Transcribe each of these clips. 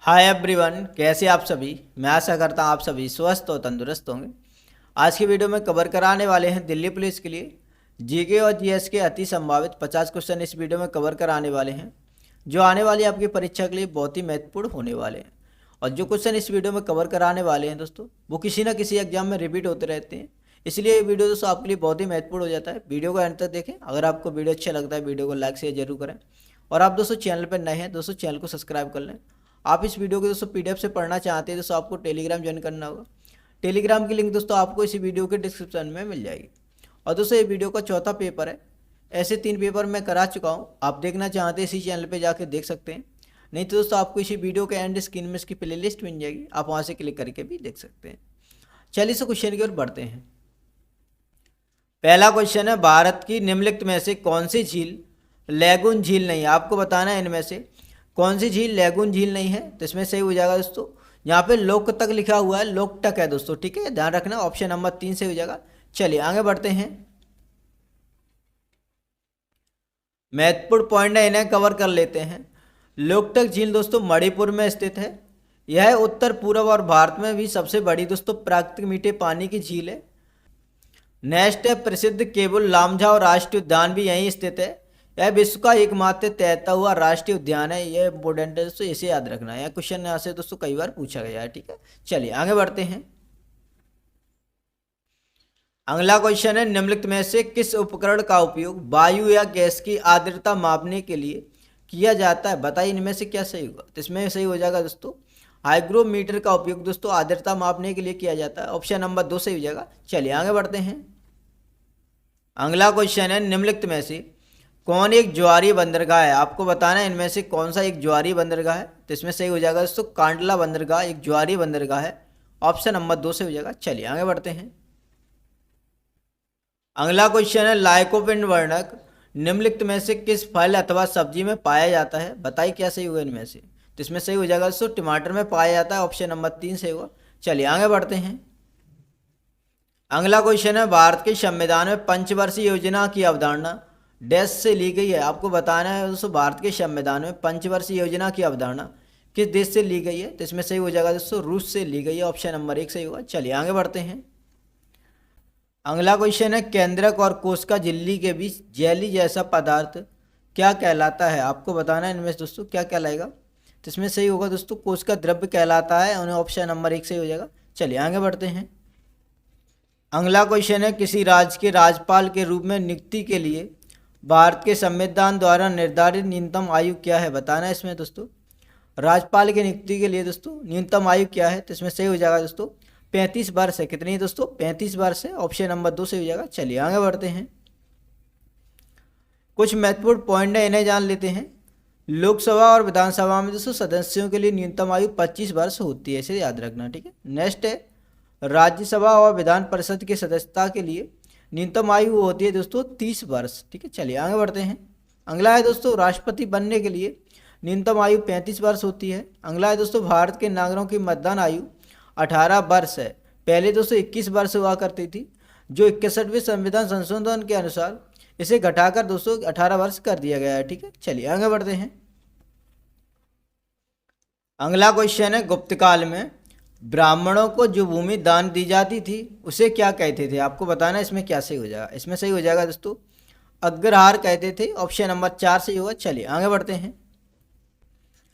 Hi everyone, कैसे आप सभी। मैं आशा करता हूँ आप सभी स्वस्थ और तंदुरुस्त होंगे। आज की वीडियो में कवर कराने वाले हैं दिल्ली पुलिस के लिए जीके और जीएस के अति संभावित 50 क्वेश्चन इस वीडियो में कवर कराने वाले हैं, जो आने वाली आपकी परीक्षा के लिए बहुत ही महत्वपूर्ण होने वाले हैं। और जो क्वेश्चन इस वीडियो में कवर कराने वाले हैं दोस्तों, वो किसी न किसी एग्जाम में रिपीट होते रहते हैं, इसलिए ये वीडियो दोस्तों आपके लिए बहुत ही महत्वपूर्ण हो जाता है। वीडियो को एंड तक देखें। अगर आपको वीडियो अच्छा लगता है वीडियो को लाइक शेयर जरूर करें, और आप दोस्तों चैनल पर नए हैं दोस्तों चैनल को सब्सक्राइब कर लें। आप इस वीडियो को दोस्तों पीडीएफ से पढ़ना चाहते हैं दोस्तों, आपको टेलीग्राम ज्वाइन करना होगा। टेलीग्राम की लिंक दोस्तों आपको इसी वीडियो के डिस्क्रिप्शन में मिल जाएगी। और दोस्तों ये वीडियो का चौथा पेपर है। ऐसे 3 पेपर मैं करा चुका हूँ, आप देखना चाहते हैं इसी चैनल पे जाके देख सकते हैं, नहीं तो दोस्तों आपको इसी वीडियो के एंड स्क्रीन में इसकी प्ले लिस्ट मिल जाएगी, आप वहाँ से क्लिक करके भी देख सकते हैं। चलिए से क्वेश्चन की ओर बढ़ते हैं। पहला क्वेश्चन है, भारत की निम्नलिखित में से कौन सी झील लैगून झील नहीं है। आपको बताना है इनमें से कौन सी झील लैगून झील नहीं है। तो इसमें सही हो जाएगा दोस्तों, यहाँ पे लोकतक लिखा हुआ है, लोकटक है दोस्तों, ठीक है, ध्यान रखना। ऑप्शन नंबर 3 से हो जाएगा। चलिए आगे बढ़ते हैं। महत्वपूर्ण पॉइंट है, इन्हें कवर कर लेते हैं। लोकटक झील दोस्तों मणिपुर में स्थित है। यह उत्तर पूर्व और भारत में भी सबसे बड़ी दोस्तों प्राकृतिक मीठे पानी की झील है। नेक्स्ट है, प्रसिद्ध केबुल लामझाओ राष्ट्रीय उद्यान भी यहीं स्थित है। यह विश्व का एकमात्र तैरता हुआ राष्ट्रीय उद्यान है। यह इंपोर्टेंट है दोस्तों, इसे याद रखना है। यह क्वेश्चन यहाँ से दोस्तों कई बार पूछा गया है, ठीक है। चलिए आगे बढ़ते हैं। अगला क्वेश्चन है, निम्नलिखित में से किस उपकरण का उपयोग वायु या गैस की आर्द्रता मापने के लिए किया जाता है। बताइए इनमें से क्या सही होगा। तो इसमें सही हो जाएगा दोस्तों, हाइग्रोमीटर का उपयोग दोस्तों आर्द्रता मापने के लिए किया जाता है। ऑप्शन नंबर 2 सही हो जाएगा। चलिए आगे बढ़ते हैं। अगला क्वेश्चन है, निम्नलिखित में से कौन एक ज्वारीय बंदरगाह है। आपको बताना है इनमें से कौन सा एक ज्वारीय बंदरगाह है। तो इसमें सही हो जाएगा दोस्तों, कांडला बंदरगाह एक ज्वारीय बंदरगाह है। ऑप्शन नंबर 2 से हो जाएगा। चलिए आगे बढ़ते हैं। अगला क्वेश्चन है, लाइकोपिन वर्णक निम्नलिखित में से किस फल अथवा सब्जी में पाया जाता है। बताइए क्या सही होगा इनमें से। तो इसमें सही हो जाएगा दोस्तों, टमाटर में पाया जाता है। ऑप्शन नंबर 3 से होगा। चलिए आगे बढ़ते हैं। अगला क्वेश्चन है, भारत के संविधान में पंचवर्षीय योजना की अवधारणा डैश से ली गई है। आपको बताना है दोस्तों, भारत के संविधान में पंचवर्षीय योजना की अवधारणा किस देश से ली गई है। तो इसमें सही हो जाएगा दोस्तों, रूस से ली गई है। ऑप्शन नंबर 1 सही होगा। चलिए आगे बढ़ते हैं। अगला क्वेश्चन है, केंद्रक और कोशिका झिल्ली के बीच जेली जैसा पदार्थ क्या कहलाता है। आपको बताना है इनमें से दोस्तों क्या कहलाएगा। तो इसमें सही होगा दोस्तों, कोशिका द्रव्य कहलाता है। उन्हें ऑप्शन नंबर 1 सही हो जाएगा। चलिए आगे बढ़ते हैं। अगला क्वेश्चन है, किसी राज्य के राज्यपाल के रूप में नियुक्ति के लिए भारत के संविधान द्वारा निर्धारित न्यूनतम आयु क्या है। बताना है इसमें दोस्तों, राज्यपाल की नियुक्ति के लिए दोस्तों न्यूनतम आयु क्या है। तो इसमें सही हो जाएगा दोस्तों, 35 वर्ष है। कितनी दोस्तों, 35 वर्ष है। ऑप्शन नंबर 2 से हो जाएगा। चलिए आगे बढ़ते हैं। कुछ महत्वपूर्ण पॉइंट है, इन्हें जान लेते हैं। लोकसभा और विधानसभा में दोस्तों सदस्यों के लिए न्यूनतम आयु 25 वर्ष होती है, इसे याद रखना, ठीक है। नेक्स्ट है, राज्यसभा और विधान परिषद की सदस्यता के लिए न्यूनतम आयु होती है दोस्तों 30 वर्ष, ठीक है। चलिए आगे बढ़ते हैं। अगला है दोस्तों, राष्ट्रपति बनने के लिए न्यूनतम आयु 35 वर्ष होती है। अगला है दोस्तों, भारत के नागरिकों की मतदान आयु 18 वर्ष है। पहले दोस्तों 21 वर्ष हुआ करती थी, जो 61वें संविधान संशोधन के अनुसार इसे घटाकर दोस्तों 18 वर्ष कर दिया गया है, ठीक है। चलिए आगे बढ़ते हैं। अगला क्वेश्चन है, गुप्त काल में ब्राह्मणों को जो भूमि दान दी जाती थी उसे क्या कहते थे। आपको बताना है इसमें क्या सही हो जाएगा। इसमें सही हो जाएगा दोस्तों, अग्रहार कहते थे। ऑप्शन नंबर 4 सही होगा। चलिए आगे बढ़ते हैं।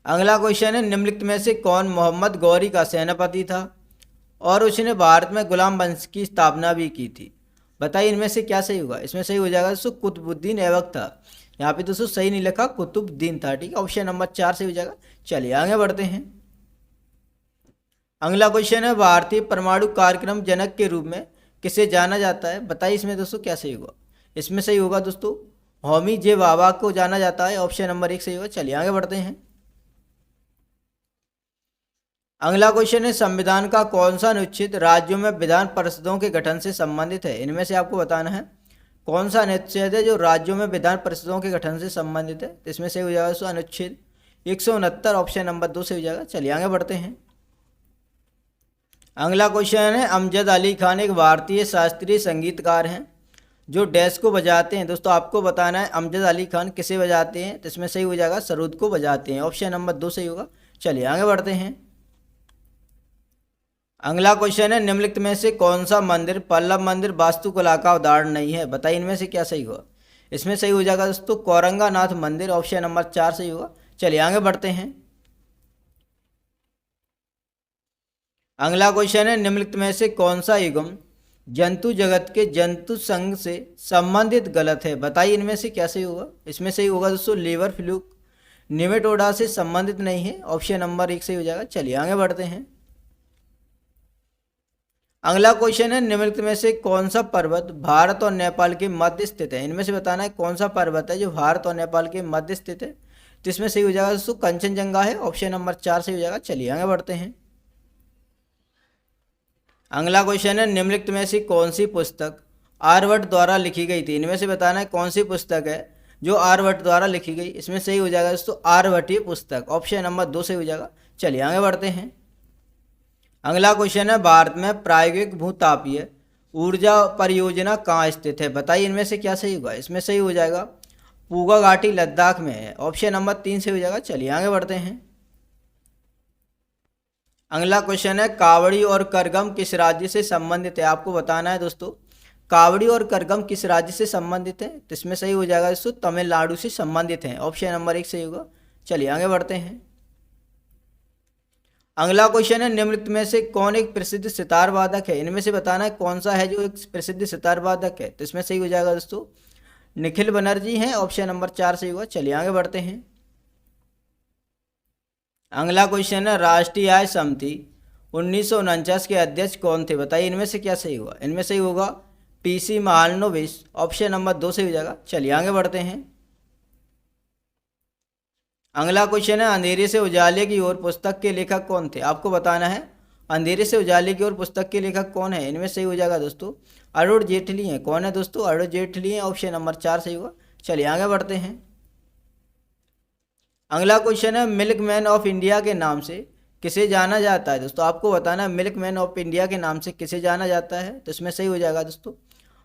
अगला क्वेश्चन है, निम्नलिखित में से कौन मोहम्मद गौरी का सेनापति था और उसने भारत में गुलाम वंश की स्थापना भी की थी। बताइए इनमें से क्या सही होगा। इसमें सही हो जाएगा दोस्तों, कुतुबुद्दीन ऐबक था। यहाँ पे दोस्तों सही नहीं लिखा, कुतुबुद्दीन था, ठीक है। ऑप्शन नंबर 4 से हो जाएगा। चलिए आगे बढ़ते हैं। अगला क्वेश्चन है, भारतीय परमाणु कार्यक्रम जनक के रूप में किसे जाना जाता है। बताइए इसमें दोस्तों क्या सही होगा। इसमें सही होगा दोस्तों, होमी जे बाबा को जाना जाता है। ऑप्शन नंबर 1 सही होगा। चलिए आगे बढ़ते हैं। अगला क्वेश्चन है, संविधान का कौन सा अनुच्छेद राज्यों में विधान परिषदों के गठन से संबंधित है। इनमें से आपको बताना है कौन सा अनुच्छेद है जो राज्यों में विधान परिषदों के गठन से संबंधित है। तो इसमें सही हो जाएगा दोस्तों, अनुच्छेद 169। ऑप्शन नंबर 2 से हो जाएगा। चलिए आगे बढ़ते हैं। अगला क्वेश्चन है, अमजद अली खान एक भारतीय शास्त्रीय संगीतकार हैं जो डैश को बजाते हैं। दोस्तों आपको बताना है अमजद अली खान किसे बजाते हैं। तो इसमें सही हो जाएगा, सरोद को बजाते हैं। ऑप्शन नंबर 2 सही होगा। चलिए आगे बढ़ते हैं। अगला क्वेश्चन है, निम्नलिखित में से कौन सा मंदिर पल्लव मंदिर वास्तुकला का उदाहरण नहीं है? बताइए इनमें से क्या सही होगा। इसमें सही हो जाएगा दोस्तों कोरंगानाथ मंदिर, ऑप्शन नंबर 4 सही होगा। चलिए आगे बढ़ते हैं। अगला क्वेश्चन है, निम्नलिखित में से कौन सा युग्म जंतु जगत के जंतु संघ से संबंधित गलत है? बताइए इनमें से क्या सही होगा। इसमें सही होगा दोस्तों लीवर फ्लूक निमेटोडा से संबंधित नहीं है, ऑप्शन नंबर 1 सही हो जाएगा। चलिए आगे बढ़ते हैं। अगला क्वेश्चन है, निम्नलिखित में से कौन सा पर्वत भारत और नेपाल के मध्य स्थित है? इनमें से बताना है कौन सा पर्वत है जो भारत और नेपाल के मध्य स्थित है। तो इसमें सही हो जाएगा दोस्तों कंचनजंगा है, ऑप्शन नंबर 4 सही हो जाएगा। चलिए आगे बढ़ते हैं। अगला क्वेश्चन है, निम्नलिखित में से कौन सी पुस्तक आर्यभट्ट द्वारा लिखी गई थी? इनमें से बताना है कौन सी पुस्तक है जो आर्यभट्ट द्वारा लिखी गई। इसमें सही हो जाएगा दोस्तों आर्यभट्टीय पुस्तक, ऑप्शन नंबर 2 सही हो जाएगा। चलिए आगे बढ़ते हैं। अगला क्वेश्चन है, भारत में प्रायोगिक भूतापीय ऊर्जा परियोजना कहाँ स्थित है? बताइए इनमें से क्या सही होगा। इसमें सही हो जाएगा पूगा घाटी लद्दाख में है, ऑप्शन नंबर 3 से हो जाएगा। चलिए आगे बढ़ते हैं। अगला क्वेश्चन है, कावड़ी और करगम किस राज्य से संबंधित है? आपको बताना है दोस्तों कावड़ी और करगम किस राज्य से संबंधित है। तो इसमें सही हो जाएगा दोस्तों तमिलनाडु से संबंधित है, ऑप्शन नंबर 1 सही होगा। चलिए आगे बढ़ते हैं। अगला क्वेश्चन है, निम्नलिखित में से कौन एक प्रसिद्ध सितार वादक है? इनमें से बताना है कौन सा है जो एक प्रसिद्ध सितार वादक है। तो इसमें सही हो जाएगा दोस्तों निखिल बनर्जी हैं, ऑप्शन नंबर 4 सही होगा। चलिए आगे बढ़ते हैं। अगला क्वेश्चन है, राष्ट्रीय आय समिति 1949 के अध्यक्ष कौन थे? बताइए इनमें से क्या सही होगा। इनमें सही होगा पीसी महालनोबिस, ऑप्शन नंबर 2 सही हो जाएगा। चलिए आगे बढ़ते हैं। अगला क्वेश्चन है, अंधेरे से उजाले की ओर पुस्तक के लेखक कौन थे? आपको बताना है अंधेरे से उजाले की ओर पुस्तक के लेखक कौन है। इनमें सही हो जाएगा दोस्तों अरुण जेटली हैं। कौन है दोस्तों? अरुण जेटली हैं, ऑप्शन नंबर 4 सही होगा। चलिए आगे बढ़ते हैं। अगला क्वेश्चन है, मिल्क मैन ऑफ इंडिया के नाम से किसे जाना जाता है? दोस्तों आपको बताना है मिल्क मैन ऑफ इंडिया के नाम से किसे जाना जाता है। तो इसमें सही हो जाएगा दोस्तों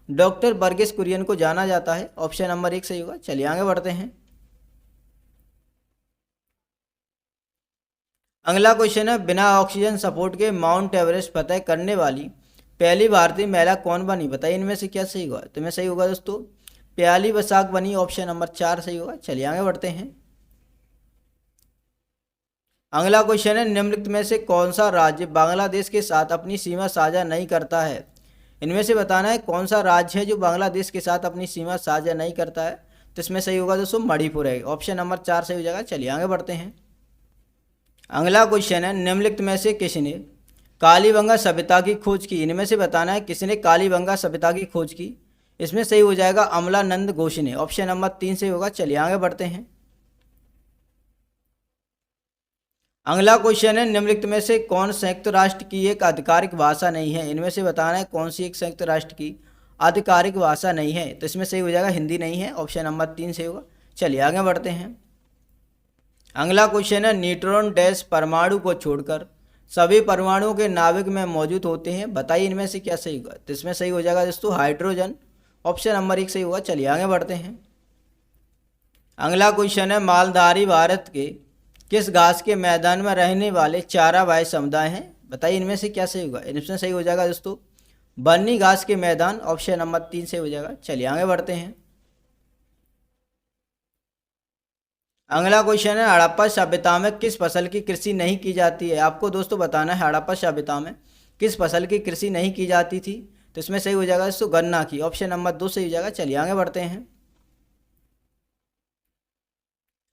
डॉक्टर वर्गीस कुरियन को जाना जाता है, ऑप्शन नंबर 1 सही होगा। चलिए आगे बढ़ते हैं। अगला क्वेश्चन है, बिना ऑक्सीजन सपोर्ट के माउंट एवरेस्ट फतह करने वाली पहली भारतीय महिला कौन बनी? बताइए इनमें से क्या सही होगा। तो इनमें सही होगा दोस्तों प्याली बसाक बनी, ऑप्शन नंबर 4 सही होगा। चलिए आगे बढ़ते हैं। अगला क्वेश्चन है, निम्नलिखित में से कौन सा राज्य बांग्लादेश के साथ अपनी सीमा साझा नहीं करता है? इनमें से बताना है कौन सा राज्य है जो बांग्लादेश के साथ अपनी सीमा साझा नहीं करता है। तो इसमें सही होगा दोस्तों मणिपुर है, ऑप्शन नंबर 4 सही हो जाएगा। चलिए आगे बढ़ते हैं। अगला क्वेश्चन है, निम्नलिखित में से किसने कालीबंगा सभ्यता की खोज की? इनमें से बताना है किसने कालीबंगा सभ्यता की खोज की। इसमें सही हो जाएगा अमलानंद घोष ने, ऑप्शन नंबर 3 से होगा। चलिए आगे बढ़ते हैं। अगला क्वेश्चन है, निम्नलिखित में से कौन संयुक्त राष्ट्र की एक आधिकारिक भाषा नहीं है? इनमें से बताना है कौन सी एक संयुक्त राष्ट्र की आधिकारिक भाषा नहीं है। तो इसमें सही हो जाएगा हिंदी नहीं है, ऑप्शन नंबर 3 से होगा। चलिए आगे बढ़ते हैं। अगला क्वेश्चन है, न्यूट्रॉन डैश परमाणु को छोड़कर सभी परमाणुओं के नाभिक में मौजूद होते हैं। बताइए इनमें से क्या सही होगा। तो इसमें सही हो जाएगा दोस्तों हाइड्रोजन, ऑप्शन नंबर 1 सही होगा। चलिए आगे बढ़ते हैं। अगला क्वेश्चन है, मालधारी भारत के किस घास के मैदान में रहने वाले चारावाई समुदाय हैं? बताइए इनमें से क्या सही होगा। इसमें सही हो जाएगा दोस्तों बन्नी घास के मैदान, ऑप्शन नंबर 3 से हो जाएगा। चलिए आगे बढ़ते हैं। अगला क्वेश्चन है, हड़प्पा सभ्यता में किस फसल की कृषि नहीं की जाती है? आपको दोस्तों बताना है हड़प्पा सभ्यता में किस फसल की कृषि नहीं की जाती थी। तो इसमें सही हो जाएगा दोस्तों गन्ना की, ऑप्शन नंबर 2 सही हो जाएगा। चलिए आगे बढ़ते हैं।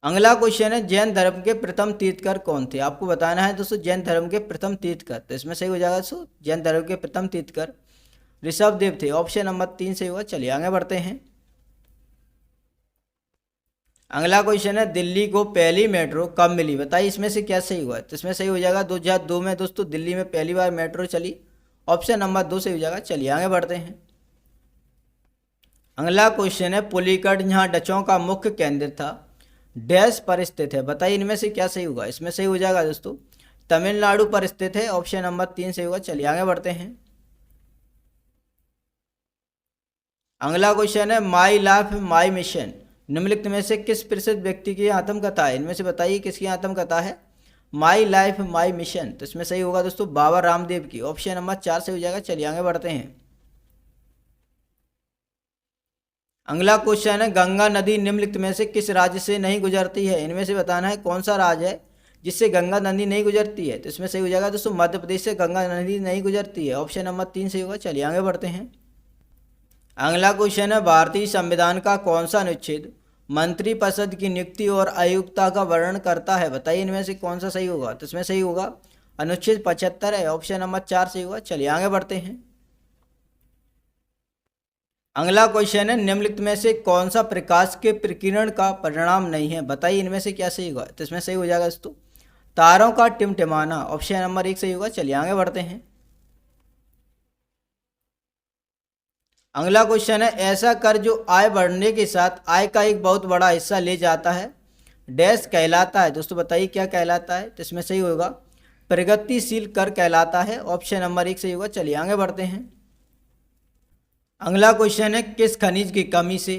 अगला क्वेश्चन है, जैन धर्म के प्रथम तीर्थकर कौन थे? आपको बताना है दोस्तों जैन धर्म के प्रथम तीर्थकर। तो इसमें सही हो जाएगा दोस्तों जैन धर्म के प्रथम तीर्थकर ऋषभ देव थे, ऑप्शन नंबर 3 सही होगा। चलिए आगे बढ़ते हैं। अगला क्वेश्चन है, दिल्ली को पहली मेट्रो कब मिली? बताइए इसमें से क्या सही हुआ है। तो इसमें सही हो जाएगा 2002 में दोस्तों दिल्ली में पहली बार मेट्रो चली, ऑप्शन नंबर 2 सही हो जाएगा। चलिए आगे बढ़ते हैं। अगला क्वेश्चन है, पुलिकट जहाँ डचों का मुख्य केंद्र था डैश पर स्थित है। बताइए इनमें से क्या सही होगा। इसमें सही हो जाएगा दोस्तों तमिलनाडु पर स्थित है, ऑप्शन नंबर 3 सही होगा। चलिए आगे बढ़ते हैं। अगला क्वेश्चन है, माई लाइफ माई मिशन निम्नलिखित में से किस प्रसिद्ध व्यक्ति की आत्मकथा है? इनमें से बताइए किसकी आत्मकथा है। माई लाइफ माई मिशन, तो इसमें सही होगा दोस्तों बाबा रामदेव की, ऑप्शन नंबर 4 सही हो जाएगा। चलिए आगे बढ़ते हैं। अगला क्वेश्चन है, गंगा नदी निम्नलिखित में से किस राज्य से नहीं गुजरती है? इनमें से बताना है कौन सा राज्य है जिससे गंगा नदी नहीं गुजरती है। तो इसमें सही हो जाएगा दोस्तों मध्य प्रदेश से गंगा नदी नहीं गुजरती है, ऑप्शन नंबर 3 सही होगा। चलिए आगे बढ़ते हैं। अगला क्वेश्चन है, भारतीय संविधान का कौन सा अनुच्छेद मंत्रिपरिषद की नियुक्ति और अयोग्यता का वर्णन करता है? बताइए इनमें से कौन सा सही होगा। तो इसमें सही होगा अनुच्छेद 75 है, ऑप्शन नंबर 4 सही होगा। चलिए आगे बढ़ते हैं। अगला क्वेश्चन है, निम्नलिखित में से कौन सा प्रकाश के प्रकीर्णन का परिणाम नहीं है? बताइए इनमें से क्या सही होगा। तो इसमें सही हो जाएगा दोस्तों तारों का टिमटिमाना, ऑप्शन नंबर 1 सही होगा। चलिए आगे बढ़ते हैं। अगला क्वेश्चन है, ऐसा कर जो आय बढ़ने के साथ आय का एक बहुत बड़ा हिस्सा ले जाता है डैश कहलाता है? दोस्तों बताइए क्या कहलाता है। तो इसमें सही होगा प्रगतिशील कर कहलाता है, ऑप्शन नंबर 1 सही होगा। चलिए आगे बढ़ते हैं। अगला क्वेश्चन है, किस खनिज की कमी से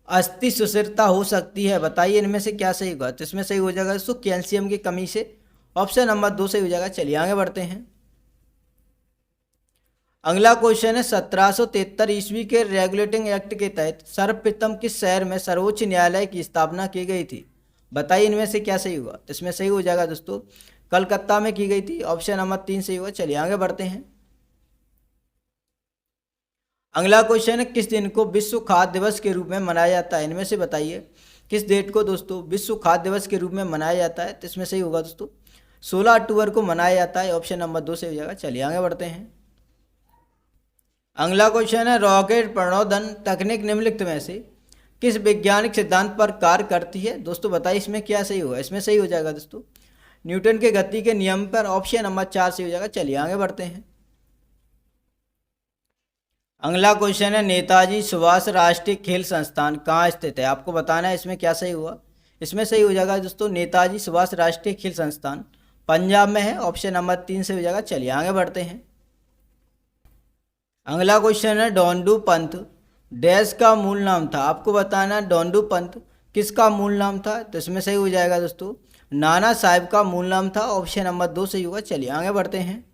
अस्थि सुस्थिरता हो सकती है? बताइए इनमें से क्या सही होगा। तो इसमें सही हो जाएगा दोस्तों कैल्शियम की कमी से, ऑप्शन नंबर 2 सही हो जाएगा। चलिए आगे बढ़ते हैं। अगला क्वेश्चन है, 1773 ईस्वी के रेगुलेटिंग एक्ट के तहत सर्वप्रथम किस शहर में सर्वोच्च न्यायालय की स्थापना की गई थी? बताइए इनमें से क्या सही होगा। तो इसमें सही हो जाएगा दोस्तों कलकत्ता में की गई थी, ऑप्शन नंबर 3 सही होगा। चलिए आगे बढ़ते हैं। अगला क्वेश्चन है, किस दिन को विश्व खाद्य दिवस के रूप में मनाया जाता है? इनमें से बताइए किस डेट को दोस्तों विश्व खाद्य दिवस के रूप में मनाया जाता है? तो इसमें सही होगा दोस्तों 16 अक्टूबर को मनाया जाता है, ऑप्शन नंबर 2 सही हो जाएगा। चलिए आगे बढ़ते हैं। अगला क्वेश्चन है, रॉकेट प्रणोदन तकनीक निम्नलिखित में से किस वैज्ञानिक सिद्धांत पर कार्य करती है? दोस्तों बताइए इसमें क्या सही होगा। इसमें सही हो जाएगा दोस्तों न्यूटन के गति के नियम पर, ऑप्शन नंबर 4 सही हो जाएगा। चलिए आगे बढ़ते हैं। अगला क्वेश्चन है, नेताजी सुभाष राष्ट्रीय खेल संस्थान कहाँ स्थित है? आपको बताना है इसमें क्या सही हुआ। इसमें सही हो जाएगा दोस्तों नेताजी सुभाष राष्ट्रीय खेल संस्थान पंजाब में है, ऑप्शन नंबर 3 से हो जाएगा। चलिए आगे बढ़ते हैं। अगला क्वेश्चन है, डोंडू पंथ डैश का मूल नाम था? आपको बताना है डोंडू पंथ किसका मूल नाम था? तो इसमें सही हो जाएगा दोस्तों नाना साहेब का मूल नाम था, ऑप्शन नंबर 2 सही होगा। चलिए आगे बढ़ते हैं।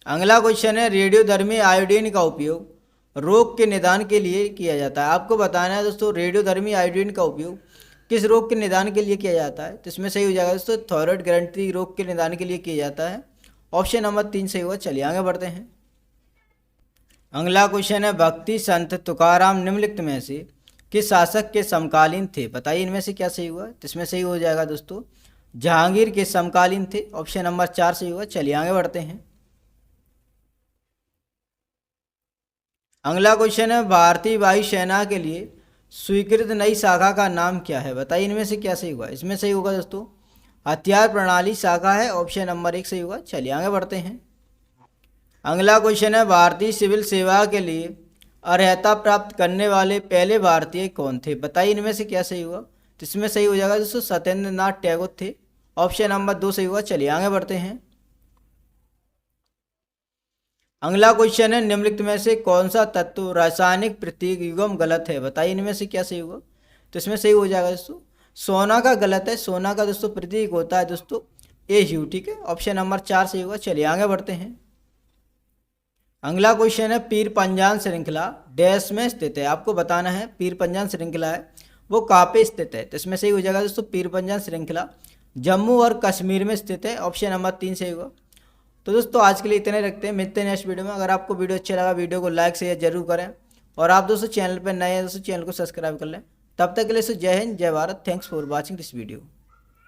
अगला क्वेश्चन है, रेडियोधर्मी आयोडीन का उपयोग रोग के निदान के लिए किया जाता है। आपको बताना है दोस्तों रेडियोधर्मी आयोडीन का उपयोग किस रोग के निदान के लिए किया जाता है? तो इसमें सही हो जाएगा दोस्तों थायराइड ग्रंथि रोग के निदान के लिए किया जाता है, ऑप्शन नंबर 3 सही होगा। चलिए आगे बढ़ते हैं। अगला क्वेश्चन है, भक्ति संत तुकाराम निम्नलिखित में से किस शासक के समकालीन थे? बताइए इनमें से क्या सही हुआ। तो इसमें सही हो जाएगा दोस्तों जहांगीर के समकालीन थे, ऑप्शन नंबर 4 सही होगा। चलिए आगे बढ़ते हैं। अगला क्वेश्चन है, भारतीय वायुसेना के लिए स्वीकृत नई शाखा का नाम क्या है? बताइए इनमें से क्या सही होगा। इसमें सही होगा दोस्तों हथियार प्रणाली शाखा है, ऑप्शन नंबर 1 सही होगा। चलिए आगे बढ़ते हैं। अगला क्वेश्चन है, भारतीय सिविल सेवा के लिए अर्हता प्राप्त करने वाले पहले भारतीय कौन थे? बताइए इनमें से क्या सही होगा। तो इसमें सही हो जाएगा दोस्तों सत्येंद्र नाथ टैगोर थे, ऑप्शन नंबर 2 सही होगा। चलिए आगे बढ़ते हैं। अगला क्वेश्चन है, निम्नलिखित में से कौन सा तत्व रासायनिक प्रतीक युग्म गलत है? बताइए इनमें से क्या सही होगा। तो इसमें सही हो जाएगा दोस्तों सोना का गलत है, सोना का दोस्तों प्रतीक होता है दोस्तों AU, ठीक है, ऑप्शन नंबर 4 सही होगा। चलिए आगे बढ़ते हैं। अगला क्वेश्चन है, पीर पंजान श्रृंखला डैश में स्थित है? आपको बताना है पीर पंजान श्रृंखला है वो कहाँ पे स्थित है? तो इसमें सही हो जाएगा दोस्तों पीर पंजान श्रृंखला जम्मू और कश्मीर में स्थित है, ऑप्शन नंबर 3 सही होगा। तो दोस्तों आज के लिए इतने रखते हैं, मिलते हैं नेक्स्ट वीडियो में। अगर आपको वीडियो अच्छा लगा वीडियो को लाइक शेयर जरूर करें, और आप दोस्तों चैनल पर नए हैं दोस्तों चैनल को सब्सक्राइब कर लें। तब तक के लिए जय हिंद जय Bharat, thanks for watching this video.